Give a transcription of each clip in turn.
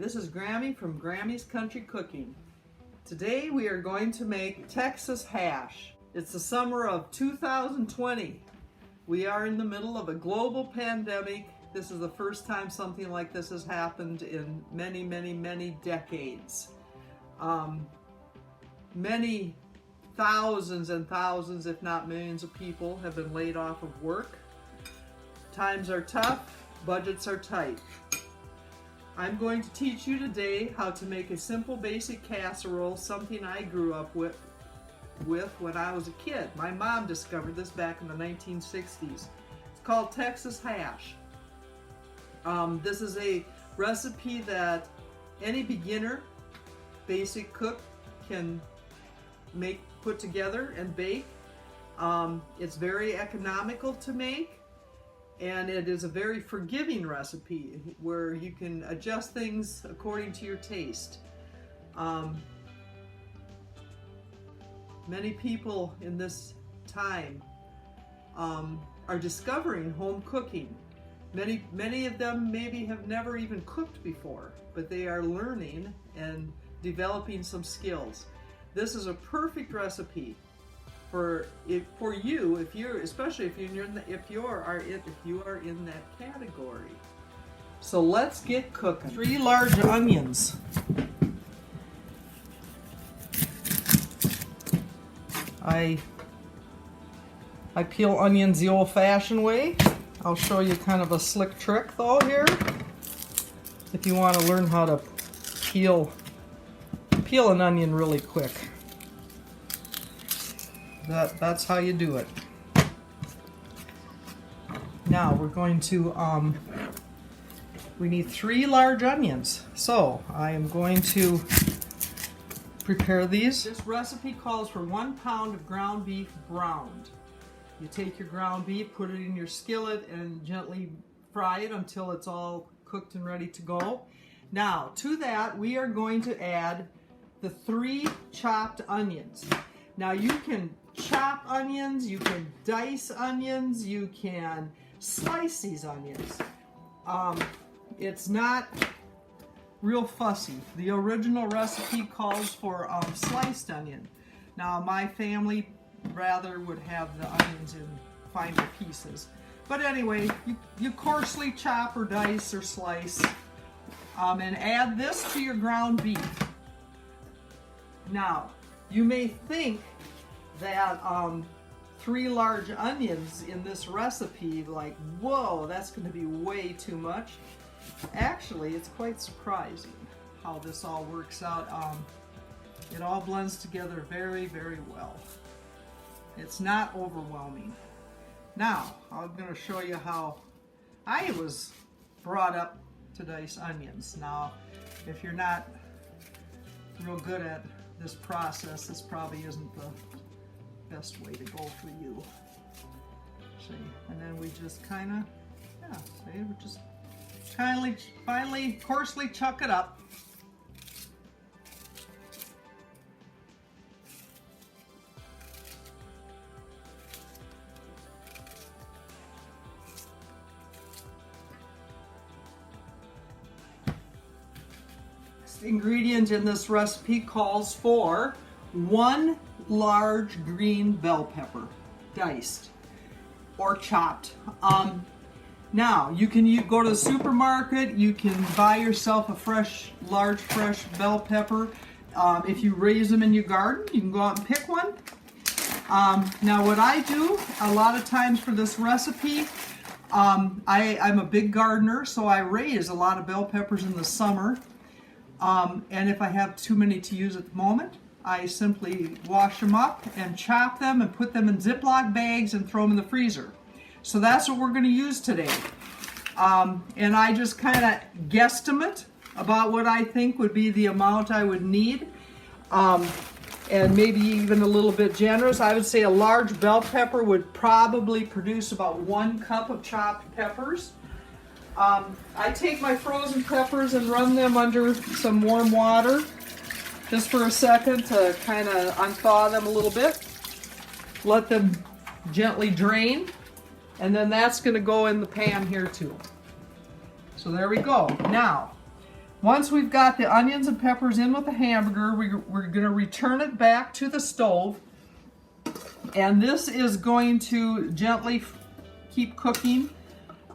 this is Grammy from Grammy's Country Cooking. Today we are going to make Texas hash. It's the summer of 2020. We are in the middle of a global pandemic. This is the first time something like this has happened in many, many, many decades. Many thousands and thousands, if not millions of people have been laid off of work. Times are tough, budgets are tight. I'm going to teach you today how to make a simple basic casserole, something I grew up with when I was a kid. My mom discovered this back in the 1960s. It's called Texas hash. This is a recipe that any beginner basic cook can put together and bake. It's very economical to make, and it is a very forgiving recipe where you can adjust things according to your taste. Many people in this time are discovering home cooking. Many of them maybe have never even cooked before, but they are learning and developing some skills. This is a perfect recipe for you, especially if you are in that category. So let's get cooking. 3 large onions. I peel onions the old-fashioned way. I'll show you kind of a slick trick though here. If you want to learn how to peel an onion really quick. That's how you do it. Now we're going to, we need 3 large onions. So I am going to prepare these. This recipe calls for 1 pound of ground beef browned. You take your ground beef, put it in your skillet, and gently fry it until it's all cooked and ready to go. Now, to that, we are going to add the 3 chopped onions. Now, you can chop onions, you can dice onions, you can slice these onions. It's not real fussy. The original recipe calls for sliced onion. Now, my family rather would have the onions in finer pieces. But anyway, you coarsely chop or dice or slice and add this to your ground beef. Now, you may think that 3 large onions in this recipe, like, whoa, that's going to be way too much. Actually, it's quite surprising how this all works out. It all blends together very, very well. It's not overwhelming. Now, I'm going to show you how I was brought up to dice onions. Now, if you're not real good at this process, this probably isn't the best way to go for you. See, and then we just kind of, see, we just finally coarsely chuck it up. The ingredient in this recipe calls for 1 large green bell pepper, diced or chopped. Now, you can go to the supermarket, you can buy yourself a large fresh bell pepper. If you raise them in your garden, you can go out and pick one. Now, what I do a lot of times for this recipe, I'm a big gardener, so I raise a lot of bell peppers in the summer. And if I have too many to use at the moment, I simply wash them up and chop them and put them in Ziploc bags and throw them in the freezer. So that's what we're going to use today. And I just kind of guesstimate about what I think would be the amount I would need. And maybe even a little bit generous. I would say a large bell pepper would probably produce about 1 cup of chopped peppers. I take my frozen peppers and run them under some warm water just for a second to kind of unthaw them a little bit. Let them gently drain, and then that's going to go in the pan here too. So there we go. Now, Once we've got the onions and peppers in with the hamburger, we're going to return it back to the stove. And this is going to gently keep cooking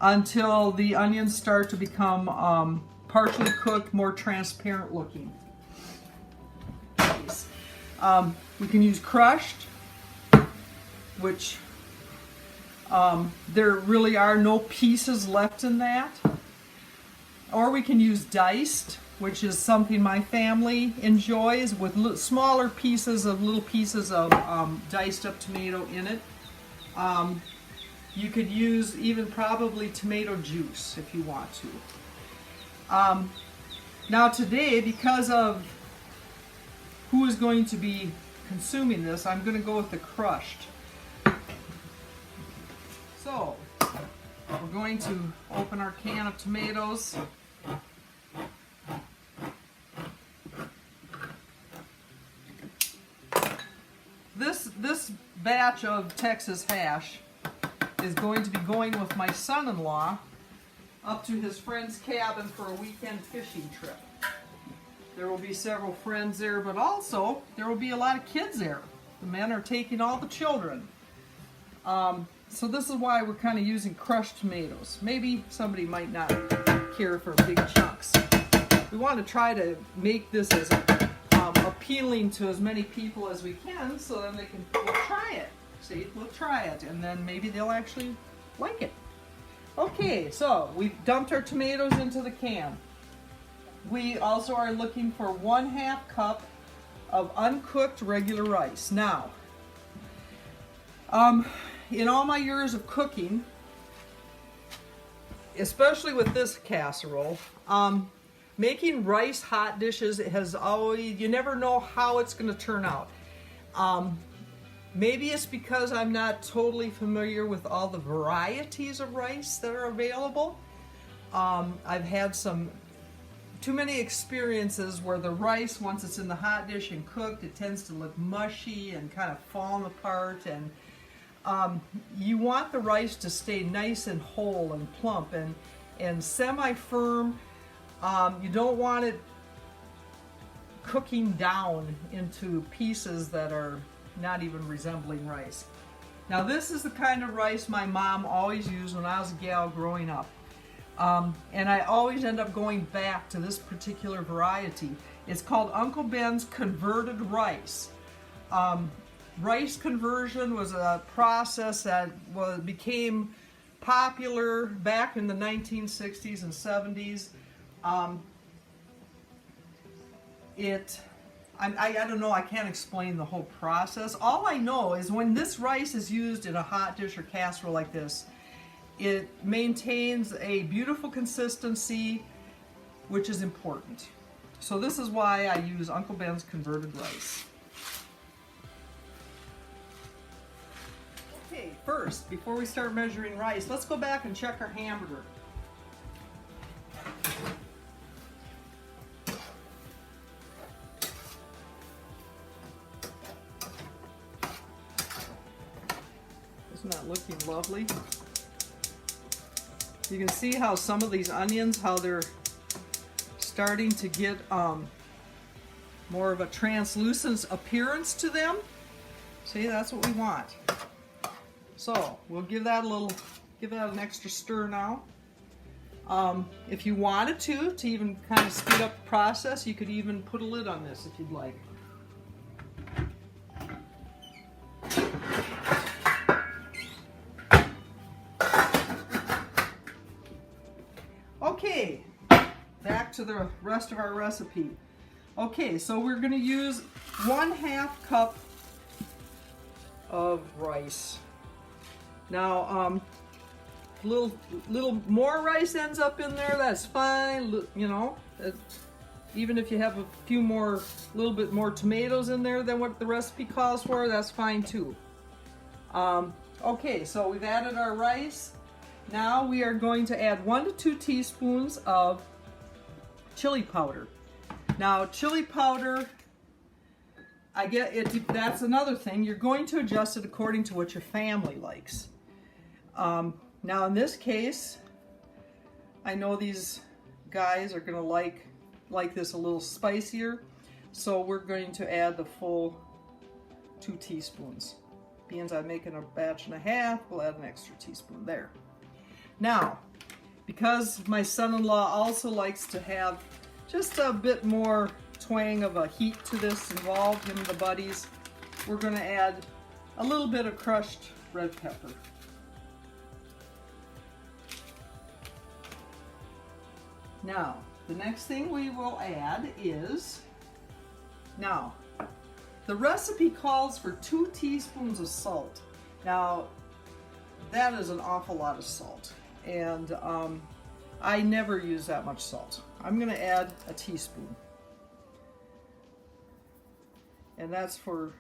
until the onions start to become partially cooked, more transparent looking. We can use crushed, which there really are no pieces left in that. Or we can use diced, which is something my family enjoys, with smaller pieces of diced up tomato in it. You could use even probably tomato juice if you want to. Now today, because of who is going to be consuming this, I'm going to go with the crushed. So, we're going to open our can of tomatoes. This batch of Texas hash is going to be going with my son-in-law up to his friend's cabin for a weekend fishing trip. There will be several friends there, but also there will be a lot of kids there. The men are taking all the children. So this is why we're kind of using crushed tomatoes. Maybe somebody might not care for big chunks. We want to try to make this as appealing to as many people as we can, so then we'll try it. See, we'll try it, and then maybe they'll actually like it. Okay, so we've dumped our tomatoes into the can. We also are looking for 1/2 cup of uncooked regular rice. Now, in all my years of cooking, especially with this casserole, making rice hot dishes has always, you never know how it's going to turn out. Maybe it's because I'm not totally familiar with all the varieties of rice that are available. I've had too many experiences where the rice, once it's in the hot dish and cooked, it tends to look mushy and kind of falling apart. And you want the rice to stay nice and whole and plump and semi-firm. You don't want it cooking down into pieces that are not even resembling rice. Now this is the kind of rice my mom always used when I was a gal growing up. And I always end up going back to this particular variety. It's called Uncle Ben's converted rice. Rice conversion was a process that became popular back in the 1960s and 70s. I don't know, I can't explain the whole process. All I know is when this rice is used in a hot dish or casserole like this, it maintains a beautiful consistency, which is important. So this is why I use Uncle Ben's converted rice. Okay, first, before we start measuring rice, let's go back and check our hamburger. Isn't that looking lovely? You can see how some of these onions, how they're starting to get more of a translucent appearance to them. See, that's what we want. So we'll give that an extra stir now. If you wanted to even kind of speed up the process, you could even put a lid on this if you'd like. Okay, back to the rest of our recipe. Okay, so we're going to use 1/2 cup of rice. Now, little more rice ends up in there, that's fine. You know, even if you have a little bit more tomatoes in there than what the recipe calls for, that's fine too. Okay, so we've added our rice. Now we are going to add 1 to 2 teaspoons of chili powder. Now chili powder, that's another thing. You're going to adjust it according to what your family likes. Now in this case, I know these guys are going to like like this a little spicier. So we're going to add the full 2 teaspoons. Being I'm making a batch and a half, we'll add an extra teaspoon there. Now, because my son-in-law also likes to have just a bit more twang of a heat to this involved, him and the buddies, we're going to add a little bit of crushed red pepper. Now, the next thing we will add is, now, the recipe calls for 2 teaspoons of salt. Now, that is an awful lot of salt, and I never use that much salt. I'm going to add a teaspoon, and that's for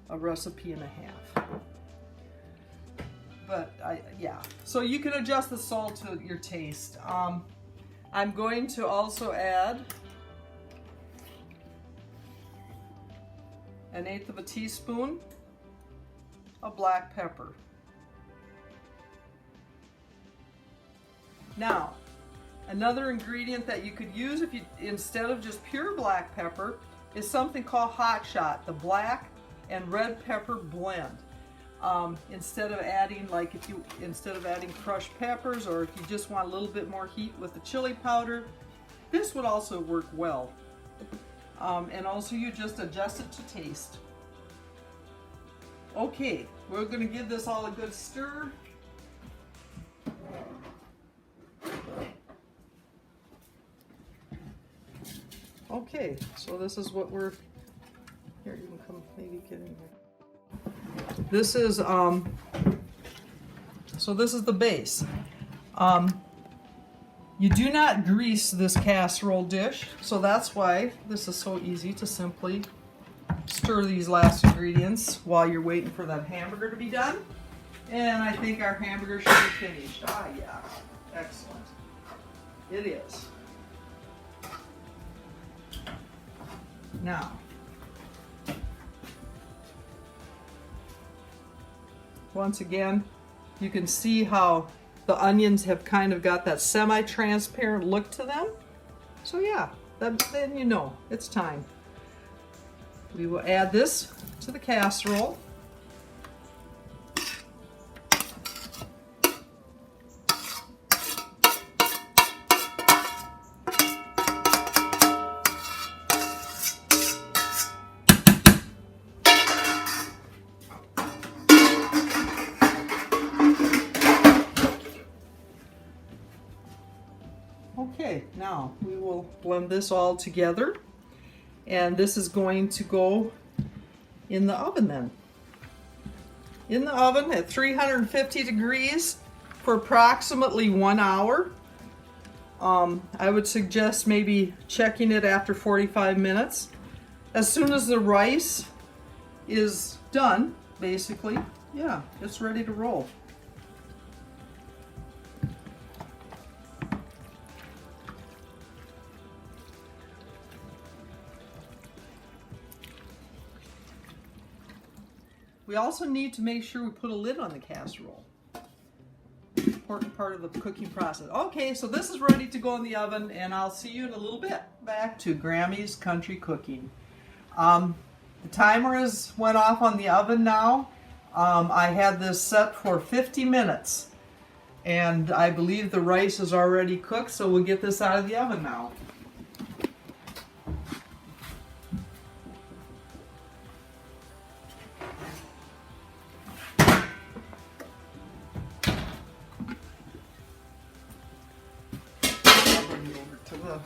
a recipe and a half. But yeah, so you can adjust the salt to your taste. I'm going to also add 1/8 of a teaspoon of black pepper. Now, another ingredient that you could use if you, instead of just pure black pepper, is something called Hot Shot, the black and red pepper blend. Instead of adding, like instead of adding crushed peppers, or if you just want a little bit more heat with the chili powder, this would also work well. And also you just adjust it to taste. Okay, we're going to give this all a good stir. Okay, so this is what we're, here you can come, maybe get in here. This is, so this is the base. You do not grease this casserole dish, so that's why this is so easy to simply stir these last ingredients while you're waiting for that hamburger to be done. And I think our hamburger should be finished. Ah, yeah, excellent. It is. Now, once again, you can see how the onions have kind of got that semi-transparent look to them. So yeah, then you know, it's time. We will add this to the casserole. Okay, now we will blend this all together, and this is going to go in the oven then. In the oven at 350 degrees for approximately 1 hour. I would suggest maybe checking it after 45 minutes. As soon as the rice is done, basically, yeah, it's ready to roll. We also need to make sure we put a lid on the casserole. Important part of the cooking process. Okay, so this is ready to go in the oven, and I'll see you in a little bit. Back to Grammy's Country Cooking. The timer went off on the oven now. I had this set for 50 minutes, and I believe the rice is already cooked, so we'll get this out of the oven now.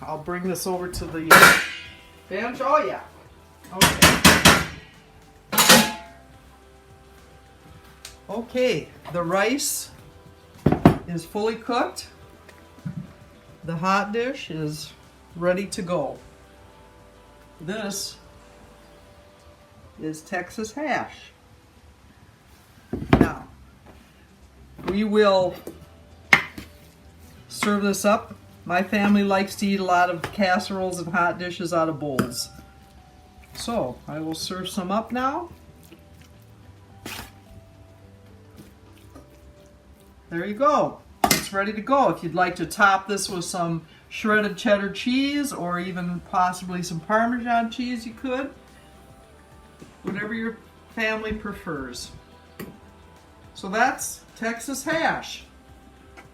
I'll bring this over to the bench. Oh yeah. Okay. Okay, the rice is fully cooked. The hot dish is ready to go. This is Texas hash. Now, we will serve this up. My family likes to eat a lot of casseroles and hot dishes out of bowls. So, I will serve some up now. There you go. It's ready to go. If you'd like to top this with some shredded cheddar cheese, or even possibly some Parmesan cheese you could. Whatever your family prefers. So that's Texas hash.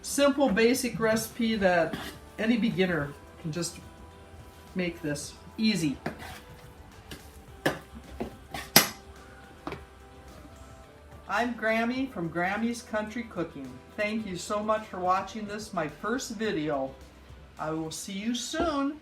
Simple, basic recipe that any beginner can just make this easy. I'm Grammy from Grammy's Country Cooking. Thank you so much for watching this, my first video. I will see you soon.